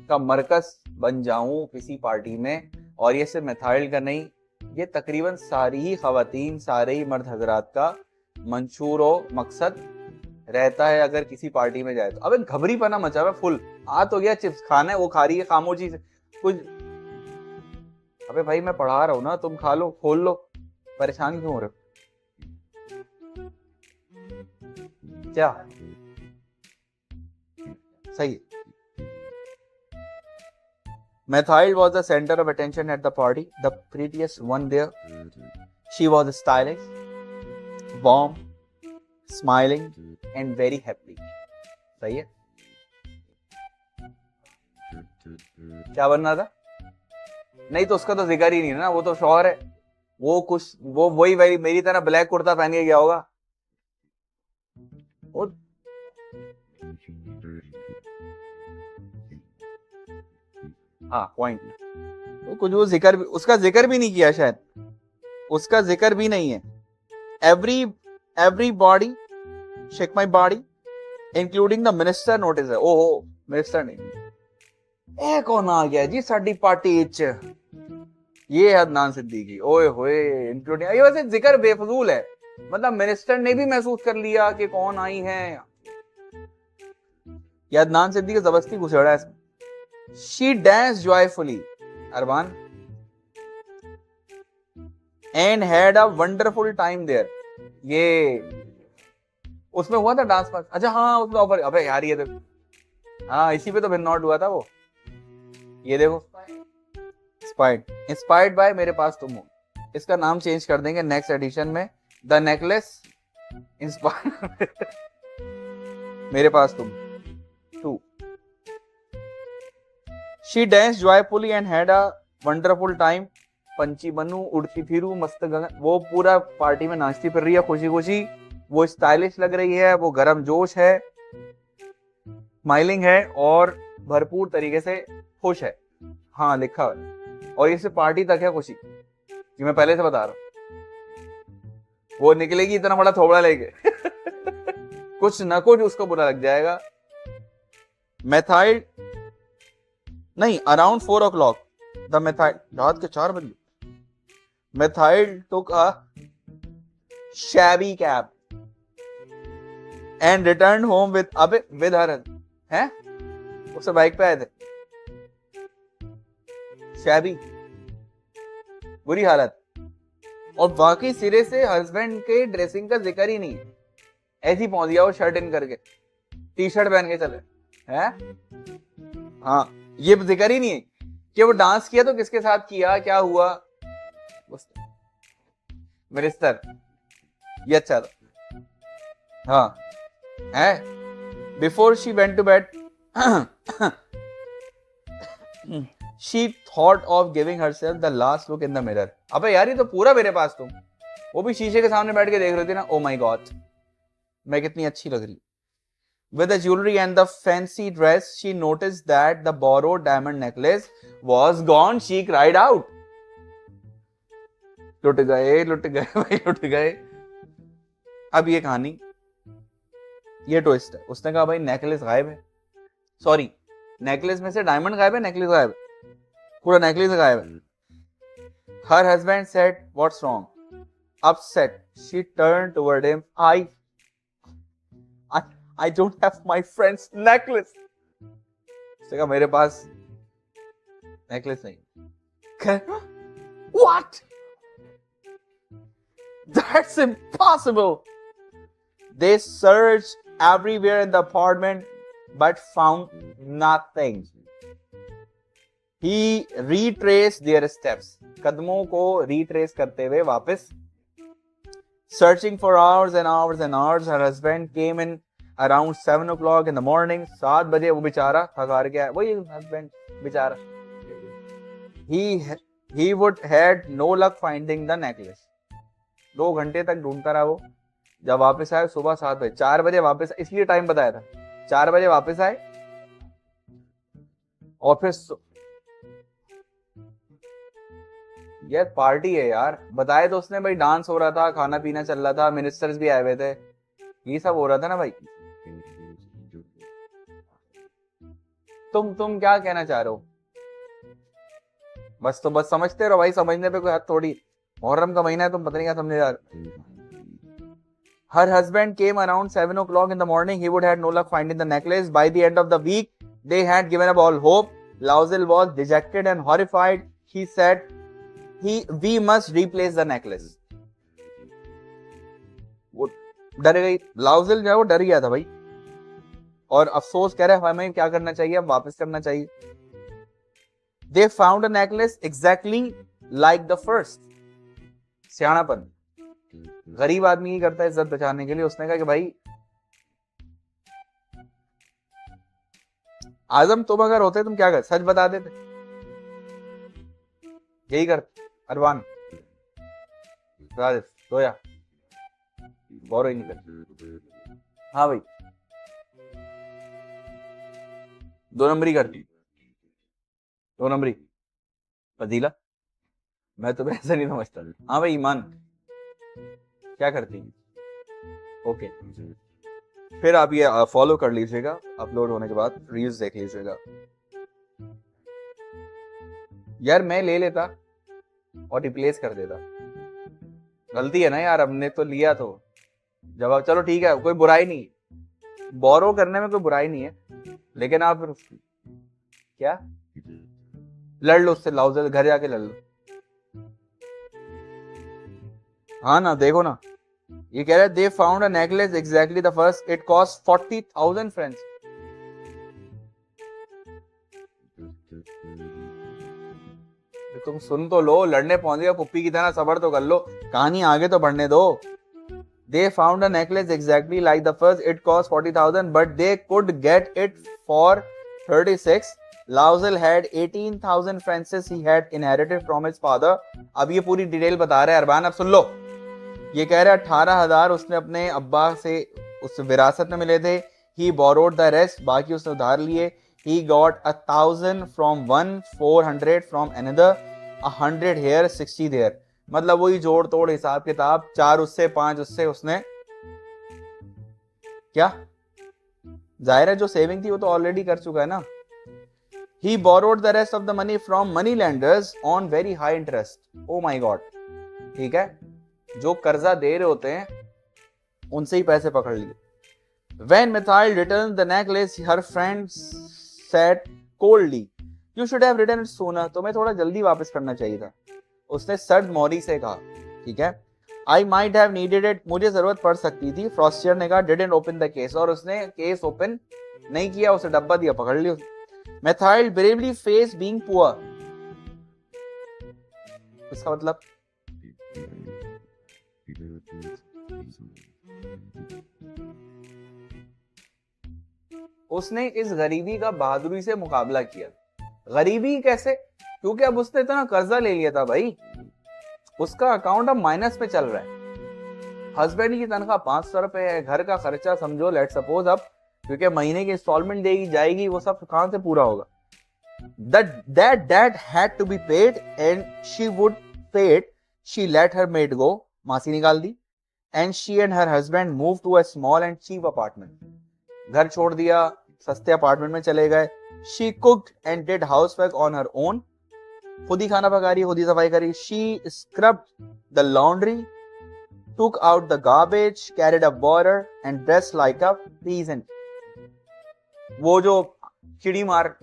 का मरकज बन जाऊं किसी पार्टी में। और ये सिर्फ मिथाइल का नहीं, ये तकरीबन सारी ही खवातीन, सारे ही मर्द हजरात का मंशूर और मकसद रहता है अगर किसी पार्टी में जाए तो। अबे घबरी पना मचा हुआ फुल, आ तो गया चिप्स खाना है, वो खा रही है खामोशी से कुछ। अबे भाई मैं पढ़ा रहा हूं ना, तुम खा लो, खोल लो, परेशान क्यों हो रहे हो? क्या सही है। Methyl was the center of attention at the party, the prettiest one there. She was stylish, warm, smiling, and very happy. सही है। क्या बनना था? नहीं तो उसका तो जिक्र ही नहीं है ना, वो तो शौहर है। वो कुछ वो वही मेरी तरह ब्लैक कुर्ता पहन के गया होगा। वो हाँ पॉइंट, वो कुछ वो जिक्र भी, उसका जिक्र भी नहीं किया शायद, उसका जिक्र भी नहीं है। Every body shake my body including the minister notice है। ओहो मिनिस्टर नहीं, ए कौन आ गया जी साडी पार्टी च, ये अदनान सिद्दीकी। ओए होए इंक्लूडिंग, ये वैसे जिक्र बेफजूल है, मतलब मिनिस्टर ने भी महसूस कर लिया कि कौन आई है। ये अदनान सिद्दीकी जबरदस्ती घुसेड़ा है इसमें। She danced joyfully, urban, and had a wonderful time there. ये उसमें हुआ था डांस पास। अच्छा हाँ उसमें ऑफर, अबे यार ये देखो, हाँ इसी पे तो बिन नॉट हुआ था वो। ये देखो इंस्पायर्ड बाय मेरे पास तुम हो, इसका नाम चेंज कर देंगे नेक्स्ट एडिशन में, द नेकलेस इंस्पायर्ड मेरे पास तुम टू। She danced joyfully and had a wonderful time. पंची बनू, उड़ती फिरू, मस्त गगन, वो पूरा पार्टी में नाचती फिर रही है खुशी खुशी। वो स्टाइलिश लग रही है, वो गर्म जोश है, स्माइलिंग है और भरपूर तरीके से खुश है। हाँ लिखा है, और ये सिर्फ पार्टी तक है खुशी, ये मैं पहले से बता रहा हूँ। वो निकलेगी इतना बड़ा थोबड़ा लेके कुछ न कुछ उसको बुरा लग जाएगा। मेथाइल नहीं, अराउंड 4 o'clock द मेथाइल, रात के 4 बजे methyl took a shabby cab and returned home with her हैं, उससे बाइक पे आए थे। शैबी, बुरी हालत, और बाकी सिरे से हस्बैंड के ड्रेसिंग का जिक्र ही नहीं है। ऐसे ही पहुंच गया वो शर्ट इन करके, टी शर्ट पहन के चले हैं। हाँ ये जिक्र ही नहीं है कि वो डांस किया तो किसके साथ किया, क्या हुआ। मिनिस्टर ये अच्छा था। हाँ है, before she went to bed she thought of giving herself the last look in the mirror. अबे यार ये तो पूरा मेरे पास तुम, वो भी शीशे के सामने बैठ के देख रही थी ना। ओ माय गॉड मैं कितनी अच्छी लग रही। With the jewelry and the fancy dress, she noticed that the borrowed diamond necklace was gone. She cried out. लुट गए भाई लुट गए। अब ये कहानी, ये ट्विस्ट है। उसने कहा भाई नेकलेस गायब है, सॉरी नेकलेस में से डायमंड गायब है, नेकलेस गायब है, पूरा नेकलेस गायब है। Her husband said, "What's wrong?" Upset, she turned toward him. I don't have my friend's necklace. उसने कहा मेरे पास नेकलेस नहीं। What? That's impossible. They searched everywhere in the apartment but found nothing. He retraced their steps. कदमों को retrace करते हुए वापस, searching for hours and hours and hours. Her husband came in around 7 o'clock in the morning. 7 बजे वो बेचारा थक हार गया, वही हस्बैंड बेचारा। He would had no luck finding the necklace. 2 घंटे तक ढूंढता रहा वो। जब वापस आए सुबह 7 बजे, 4 बजे वापस, इसलिए टाइम बताया था, 4 बजे वापस आए और फिर यार पार्टी है यार, बताया तो उसने भाई, डांस हो रहा था, खाना पीना चल रहा था, मिनिस्टर्स भी आए हुए थे, ये सब हो रहा था ना भाई। तुम क्या कहना चाह रहे हो? बस तो बस समझते रहो भाई, समझने पे कोई हद थोड़ी। मुहर्रम का महीना है, तुम पता नहीं क्या समझे यार। Her husband came around 7 o'clock in the morning. He would had no luck finding the necklace. By the end of the week, they had given up all hope. Lauzil was dejected and horrified. He said, we must replace the necklace. वो डर गई, लाउजिल जो है वो डर गया था भाई, और अफसोस कह रहा है हमें क्या करना चाहिए, अब वापस करना चाहिए। They found a necklace exactly like the first. सियाणापन गरीब आदमी ही करता है इज्जत बचाने के लिए। उसने कहा कि भाई आजम तुम अगर होते तुम क्या कर, सच बता देते, यही कर अरवान, सोया गौरव ही नहीं कर। हाँ भाई 2 नंबरी करती, 2 नंबरी पतीला, मैं तुम्हें ऐसा नहीं समझता। हाँ भाई ईमान क्या करती? ओके, फिर आप ये फॉलो कर लीजिएगा, अपलोड होने के बाद रील्स देख लीजिएगा। यार मैं ले लेता और रिप्लेस कर देता, गलती है ना यार, हमने तो लिया तो जवाब, चलो ठीक है कोई बुराई नहीं, बोरो करने में कोई बुराई नहीं है, लेकिन आप क्या लड़ लो उससे, लाओ घर जाके लड़ लो। हाँ ना, देखो ना, ये कह रहा है they found a necklace exactly the first, it cost 40,000 friends. तुम सुन तो लो, लड़ने पहुंच गया पुप्पी की तरह, सबर तो कर लो, कहानी आगे तो बढ़ने दो। They found a necklace exactly like the first. It cost 40,000, but they could get it for 36. Lauzil had 18,000 francs he had inherited from his father. अब ये पूरी डिटेल बता रहे हैं अरबान, अब सुन लो। ये कह रहे 18,000 उसने अपने अब्बा से उस विरासत में मिले थे। He borrowed the rest, बाकी उसने उधार लिए। He got 1,000 from one, 400 from another, 100 here, 60 there. मतलब वही जोड़ तोड़ हिसाब किताब, 4 उससे 5 उससे, उसने क्या जाहिर है जो सेविंग थी वो तो ऑलरेडी कर चुका है ना। He borrowed the rest of the money from money lenders on very high interest. Oh my God, ठीक है, जो कर्जा दे रहे होते हैं उनसे ही पैसे पकड़ लिए। When Mithail returned the necklace, her friend said coldly, "You should have returned it sooner." तुम्हें थोड़ा जल्दी वापस करना चाहिए था, उसने सर्द मौरी से कहा। ठीक है, I might have needed it, मुझे जरूरत पड़ सकती थी। फ्रॉस्टियर ने कहा didn't open the case, और उसने केस ओपन नहीं किया, उसे डब्बा दिया, पकड़ लिया। Mithail bravely faced being poor, इसका मतलब उसने इस गरीबी का बहादुरी से मुकाबला किया। गरीबी कैसे? क्योंकि अब उसने इतना कर्जा ले लिया था भाई, उसका अकाउंट अब माइनस में चल रहा है। हस्बैंड की तनख्वाह 500 रुपए है, घर का खर्चा समझो लेट सपोज अब, क्योंकि महीने की इंस्टॉलमेंट देगी जाएगी, वो सब कहां से पूरा होगा। That debt had to be paid and she would pay it. She let her maid go, मासी निकाल दी, and she and her husband moved to a small and cheap apartment. घर छोड़ दिया, सस्ते अपार्टमेंट में चले गए। She cooked and did housework on her own. खुद ही खाना पका रही, खुद ही सफाई करी। She scrubbed the laundry, took out the garbage, carried a water and dressed like a peasant. वो जो चिड़ी मार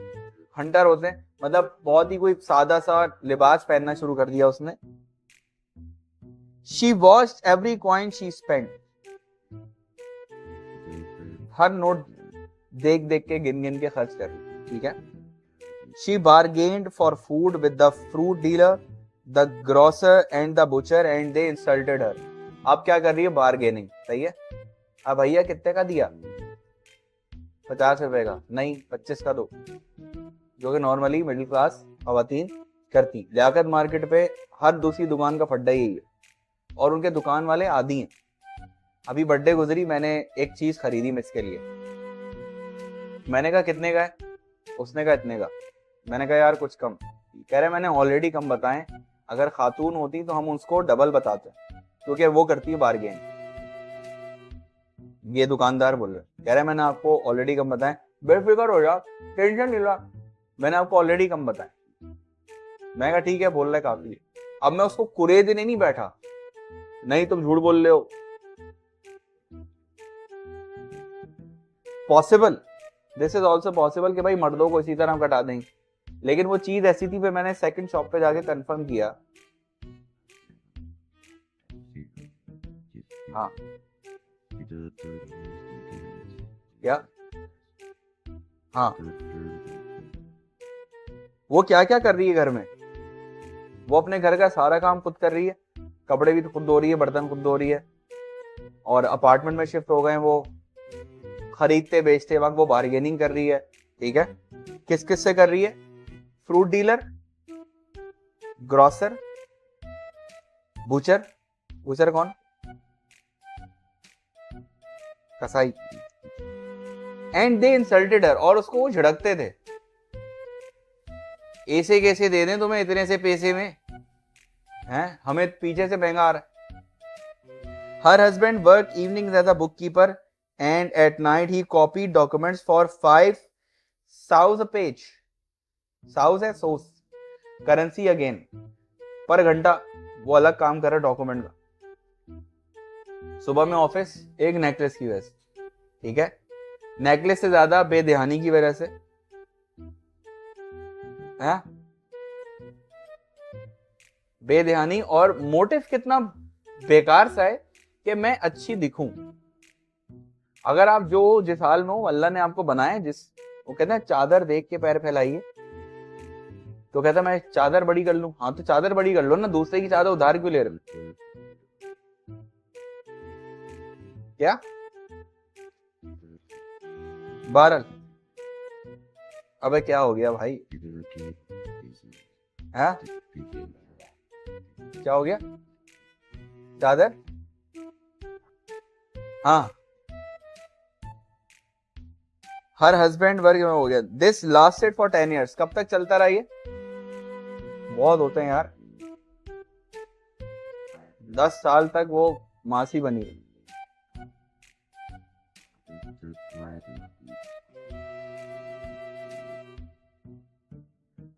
हंटर होते हैं, मतलब बहुत ही कोई सादा सा लिबास पहनना शुरू कर दिया उसने। She watched every coin she spent. Her note देख देख के गिन गिन के खर्च कर, ठीक है। She bargained for food with the fruit dealer, the grocer and the butcher and they insulted her. अब क्या कर रही है? बार्गेनिंग, सही है। अब भैया कितने का दिया? 50 रुपए का, नहीं 25 का दो, जो कि नॉर्मली मिडिल क्लास खवातीन करती। लियाकत मार्केट पे हर दूसरी दुकान का फड्डा यही है, और उनके दुकान वाले आदी हैं। अभी बर्थडे गुजरी, मैंने एक चीज खरीदी मिस के लिए, मैंने कहा कितने का है? उसने कहा इतने का। मैंने कहा यार कुछ कम। कह रहे मैंने ऑलरेडी कम बताएं, अगर खातून होती तो हम उसको डबल बताते, क्योंकि वो करती है बार्गेन। ये दुकानदार बोल रहे, कह रहे मैंने आपको ऑलरेडी कम बताया, बेफिक्र हो जा, टेंशन नहीं ला, मैंने आपको ऑलरेडी कम बताया। मैं कहा ठीक है, बोल रहा है काफी। अब मैं उसको कुरे देने नहीं बैठा, नहीं तुम झूठ बोल रहे हो। Possible, this is also possible कि भाई मर्दों को इसी तरह हम कटा देंगे, लेकिन वो चीज ऐसी थी, फिर मैंने सेकंड शॉप पे जाके कंफर्म किया। हाँ क्या, हाँ वो क्या क्या कर रही है घर में, वो अपने घर का सारा काम खुद कर रही है, कपड़े भी खुद धो रही है, बर्तन खुद धो रही है, और अपार्टमेंट में शिफ्ट हो गए, वो खरीदते बेचते वक्त वो बार्गेनिंग कर रही है। ठीक है, किस किस से कर रही है, fruit dealer, grocer, butcher, butcher कौन, कसाई, एंड दे इंसल्टेड हर, और उसको वो झड़कते थे, ऐसे कैसे दे दें तुम्हें इतने से पैसे में, हैं हमें पीछे से महंगा आ रहा है। Her husband work evening as a book keeper and at night he copy documents for 5 sous a page, साउस है सोस, करेंसी अगेन, पर घंटा वो अलग काम कर रहा है डॉक्यूमेंट का। सुबह में ऑफिस एक नेकलेस की वजह से, ठीक है, नेकलेस से ज्यादा बेध्यानी की वजह से है, बेध्यानी, और मोटिव कितना बेकार सा है कि मैं अच्छी दिखूं। अगर आप जो जिस हाल में हो अल्लाह ने आपको बनाया, जिस वो कहते हैं चादर देख के पैर फैलाइए, तो कहता मैं चादर बड़ी कर लूं, हाँ तो चादर बड़ी कर लो ना, दूसरे की चादर उधार क्यों ले रहे हो? क्या बारल, अबे क्या हो गया भाई, है क्या हो गया, चादर, हाँ हर हस्बैंड वर्ग में हो गया। दिस लास्टेड फॉर 10 years, कब तक चलता रहा ये, बहुत होते हैं यार, 10 साल तक वो मासी बनी रही।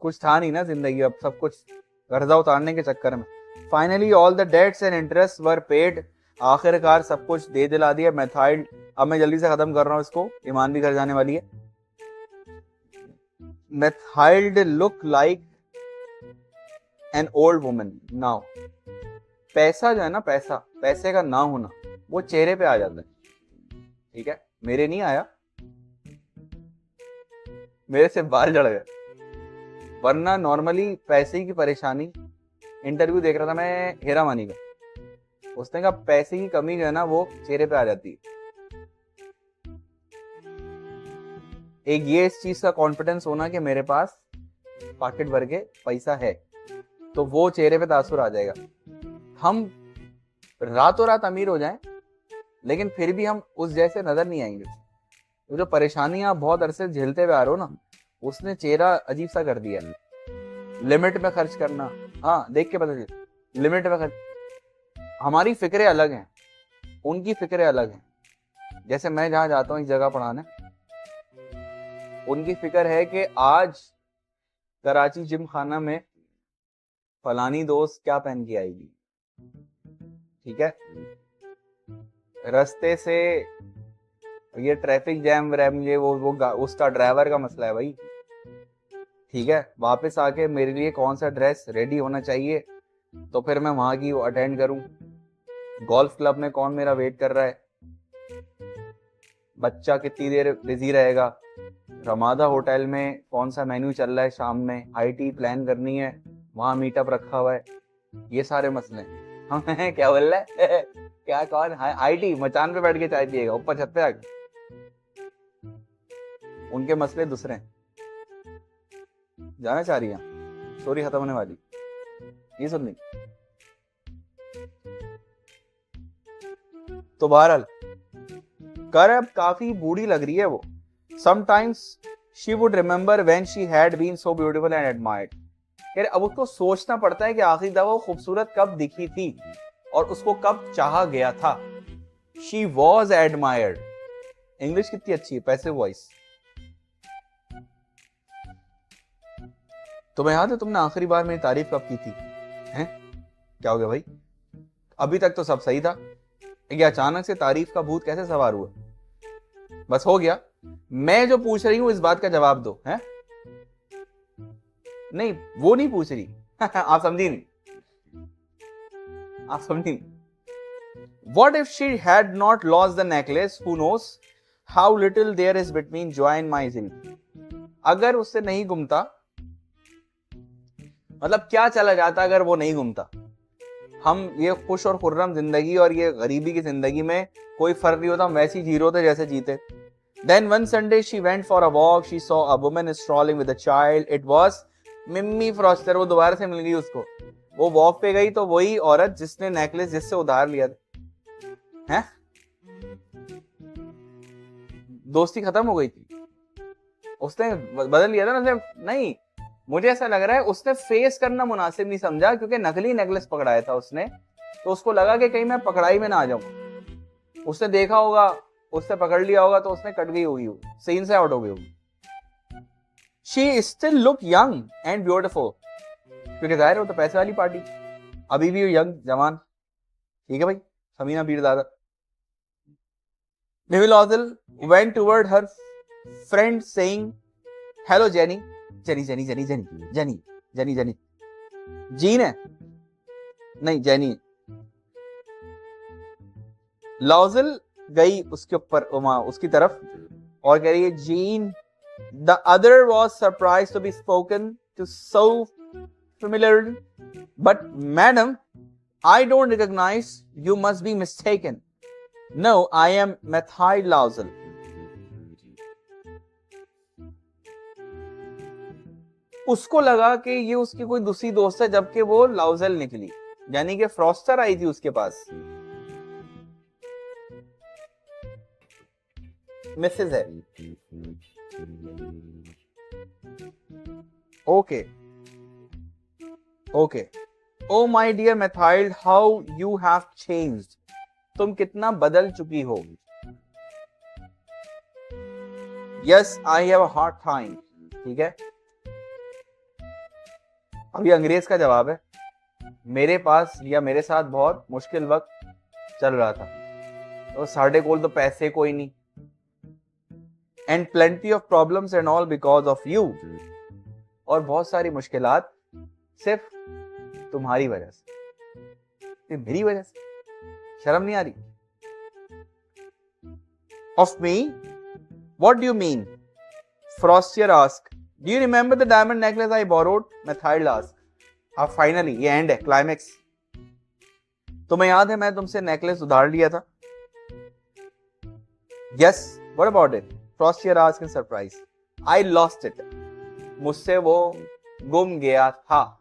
कुछ था नहीं ना जिंदगी, अब सब कुछ कर्जा उतारने के चक्कर में। Finally all the debts and interest were paid, आखिरकार सब कुछ दे दिला दिया। मेथाइल्ड, अब मैं जल्दी से खत्म कर रहा हूं इसको, ईमान भी घर जाने वाली है। Mathilde look like an old woman now, पैसा जो है ना, पैसा, पैसे का ना होना वो चेहरे पे आ जाता है, ठीक है, मेरे नहीं आया, मेरे से बाल झड़ गए, वरना नॉर्मली पैसे की परेशानी। इंटरव्यू देख रहा था मैं हेरा मानी का, उसने कहा पैसे की कमी जो है ना वो चेहरे पे आ जाती है। एक ये इस चीज का कॉन्फिडेंस होना कि मेरे पास पॉकेट भर के पैसा है, तो वो चेहरे पे तासुर आ जाएगा। हम रातों रात अमीर हो जाएं, लेकिन फिर भी हम उस जैसे नजर नहीं आएंगे। वो जो परेशानियां बहुत अरसे झेलते हुए आ रहे हो ना, उसने चेहरा अजीब सा कर दिया। लिमिट में खर्च करना, हाँ देख के पता चले, लिमिट में खर्च। हमारी फिक्रें अलग हैं, उनकी फिक्रें अलग हैं। जैसे मैं जहां जाता हूँ इस जगह पढ़ाने, उनकी फिक्र है कि आज कराची जिम खाना में फलानी दोस्त क्या पहन के आएगी, ठीक है, रास्ते से ये ट्रैफिक जैम वैम ये वो उसका ड्राइवर का मसला है भाई, ठीक है, वापस आके मेरे लिए कौन सा ड्रेस रेडी होना चाहिए, तो फिर मैं वहां की अटेंड करूं। गोल्फ क्लब में कौन मेरा वेट कर रहा है, बच्चा कितनी देर बिजी रहेगा, रमादा होटल में कौन सा मेन्यू चल रहा है शाम में, हाई टी प्लान करनी है, वहां मीटअप रखा हुआ है, ये सारे मसले। हम क्या बोल रहा है क्या कौन हाई टी मचान पे बैठ के चाय पिएगा ऊपर छत पे आके, उनके मसले दूसरे हैं। जाना चाह रही है, स्टोरी खत्म होने वाली, ये सुननी। तो बहरहाल कर अब काफी बूढ़ी लग रही है वो। Sometimes she would remember when she had been so beautiful and admired. कह रहे अब उसको सोचना पड़ता है कि आखिरी दफा वो खूबसूरत कब दिखी थी और उसको कब चाहा गया था। She was admired. इंग्लिश कितनी अच्छी है, पैसिव वॉइस। तुम्हें याद है तुमने आखिरी बार मेरी तारीफ कब की थी? हैं? क्या हो गया भाई? अभी तक तो सब सही था, ये अचानक से तारीफ का भूत कैसे सवार हुआ? बस हो गया। मैं जो पूछ रही हूं इस बात का जवाब दो। हैं? नहीं, वो नहीं पूछ रही। आप समझी नहीं, आप समझी नहीं। What if she had not lost the necklace? Who knows how little there is between joy and misery. अगर उससे नहीं घूमता, मतलब क्या चला जाता अगर वो नहीं घूमता? हम ये खुश और खुर्रम जिंदगी और ये गरीबी की जिंदगी में कोई फर्क नहीं होता, हम वैसे ही जी रहे होते जैसे जीते। Then one Sunday she went for a walk. She saw a woman strolling with a child. It was Mimi Forestier. वो दोबारा से मिल गई उसको। वो वॉक पे गई तो वही औरत जिसने नेकलेस जिससे उधार लिया था। हैं? दोस्ती खत्म हो गई थी, उसने बदल लिया था ना। नहीं, मुझे ऐसा लग रहा है उसने फेस करना मुनासिब नहीं समझा, क्योंकि नकली नेकलेस पकड़ाया था उसने, तो उसको लगा कि कहीं मैं पकड़ाई में ना आ जाऊं। उसने देखा होगा, उसने पकड़ लिया होगा, तो उसने कट गई होगी, सीन से आउट हो गई होगी। She still look young and beautiful, क्योंकि जाहिर हो तो पैसे वाली पार्टी, अभी भी यंग जवान। ठीक है भाई, समीना पीर दादा। Nivil went toward her friend saying, "Hello, Jenny." Jenny, Jenny, Jenny, Jenny, Jenny, Jenny, Jenny. Gene है? नहीं, जेनी। लॉजल गई उसके ऊपर, उसकी तरफ, और कह रही है, gene. The other was surprised to be spoken to so familiarly. But madam, I don't recognize you. Must be mistaken. No, I am Methyl Lauzal. उसको लगा कि ये उसकी कोई दूसरी दोस्त है, जबकि वो लाउजल निकली, यानी कि फ्रॉस्टर आई थी उसके पास। मिसेज है। Okay okay. Oh my dear Mathilde, how you have changed. तुम कितना बदल चुकी हो। Yes, I have a hard time. ठीक है, अब ये अंग्रेज का जवाब है। मेरे पास या मेरे साथ बहुत मुश्किल वक्त चल रहा था, तो साढ़े कोल तो पैसे कोई नहीं, and plenty of problems and all because of you, और बहुत सारी मुश्किलात सिर्फ तुम्हारी वजह से, मेरी वजह से। शर्म नहीं आ रही? Of me? What do you mean? Frostier asked. Do you remember the diamond necklace I borrowed? Methyl asked. अब फाइनली ये एंड है, क्लाइमेक्स। तुम्हें याद है मैं तुमसे नेकलेस उधार लिया था? Yes. What about it? Frostier asked in surprise. I lost it. मुझसे वो गुम गया था।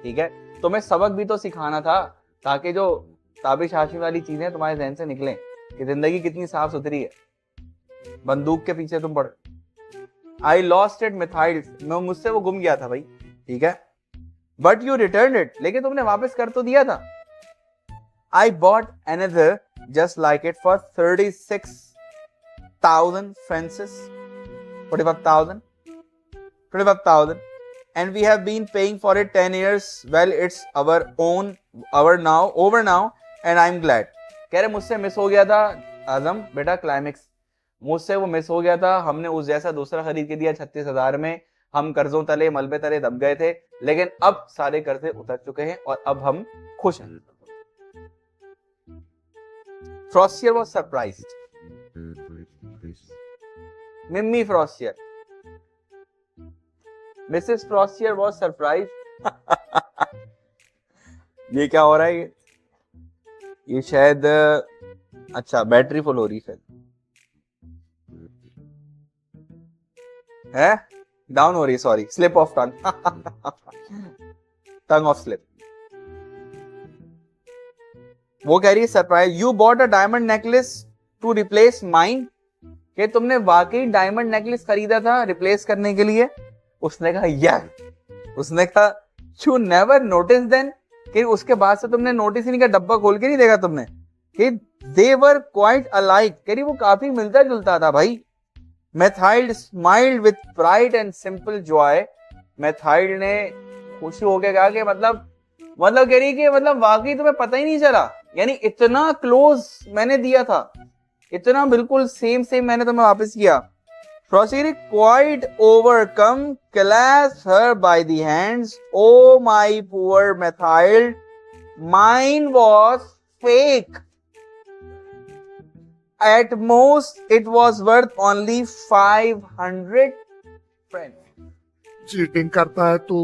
ठीक है, तुम्हें सबक भी तो सिखाना था, ताकि जो ताबिश-आशी वाली चीजें तुम्हारे ज़हन से निकलें कि जिंदगी कितनी साफ सुथरी है। बंदूक के पीछे तुम पड़। आई लॉस्ट इट मिथाइल, मुझसे वो गुम गया था भाई। ठीक है, बट यू रिटर्न इट, लेकिन तुमने वापस कर तो दिया था। I bought another just like it for 36,000 francs, 45,000, and we have been paying for it 10 years. Well, it's over now, and I'm glad. कह रहे मुझसे मिस हो गया था आजम बेटा, क्लाइमेक्स मुझसे वो मिस हो गया था। हमने उस जैसा दूसरा खरीद के दिया 36,000 में। हम कर्जों तले मलबे तले दब गए थे, लेकिन अब सारे कर्जे उतर चुके हैं और अब हम खुश हैं। Forestier was surprised. Mimi Forestier, Mrs Forestier was surprised. ये क्या हो रहा है? ये शायद, अच्छा बैटरी फुल हो रही है डाउन हो रही है, sorry, slip of tongue, tongue of slip. वो कह रही है surprise, you bought a diamond necklace to replace mine, कि तुमने वाकई डायमंड नेकलेस खरीदा था रिप्लेस करने के लिए? उसने कहा यार, उसने कहा यू नेवर नोटिस देन, कि उसके बाद से तुमने नोटिस ही नहीं किया, डब्बा खोल के नहीं देखा तुमने कि दे वर क्वाइट अलाइक, कह वो काफी मिलता जुलता था भाई। Mathilde smiled with pride and simple joy, Mathilde ने खुशी होकर कहा कि मतलब कह रही कि मतलब वाकई तुम्हें पता ही नहीं चला, यानी इतना क्लोज मैंने दिया था, इतना बिल्कुल सेम मैंने तुम्हें वापस किया। Proceeded quite overcome, clasped her by the hands. Oh my poor Methild, mine was fake. At most, it was worth only 500 friends. Cheating करता है तू,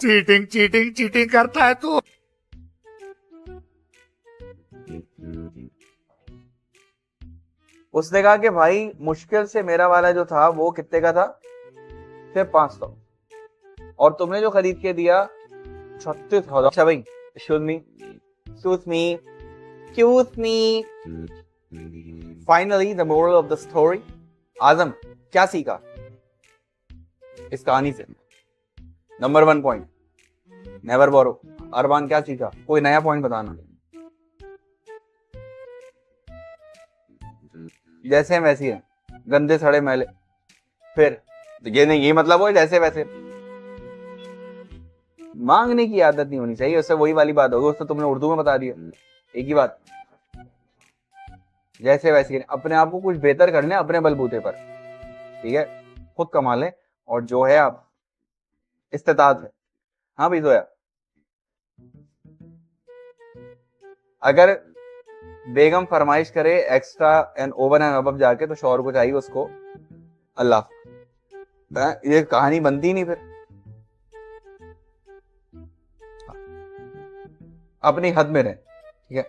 चीटिंग करता है तू। उसने कहा कि भाई मुश्किल से मेरा वाला जो था वो कितने का था, सिर्फ 500, और तुमने जो खरीद के दिया 36,000। अच्छा भाई, excuse me, finally the moral of the story, Azam क्या सीखा इस कहानी से? Number 1 point, never borrow. Arbaan क्या सीखा? कोई नया पॉइंट बताना। जैसे हैं वैसी है, गंदे सड़े मैले। फिर ये नहीं, ये मतलब वो जैसे वैसे मांगने की आदत नहीं होनी चाहिए, उससे वही वाली बात होगी, उससे तुमने उर्दू में बता दिया एक ही बात। जैसे वैसे अपने आप को कुछ बेहतर कर लें अपने बलबूते पर, ठीक है, खुद कमा लें, और जो है आप इस्तेताद है। हाँ भाई जोया, अगर बेगम फरमाइश करे extra and over and above जाके, तो शौहर को चाहिए उसको अल्लाह, ये कहानी बनती नहीं फिर। अपनी हद में रहे, ठीक है।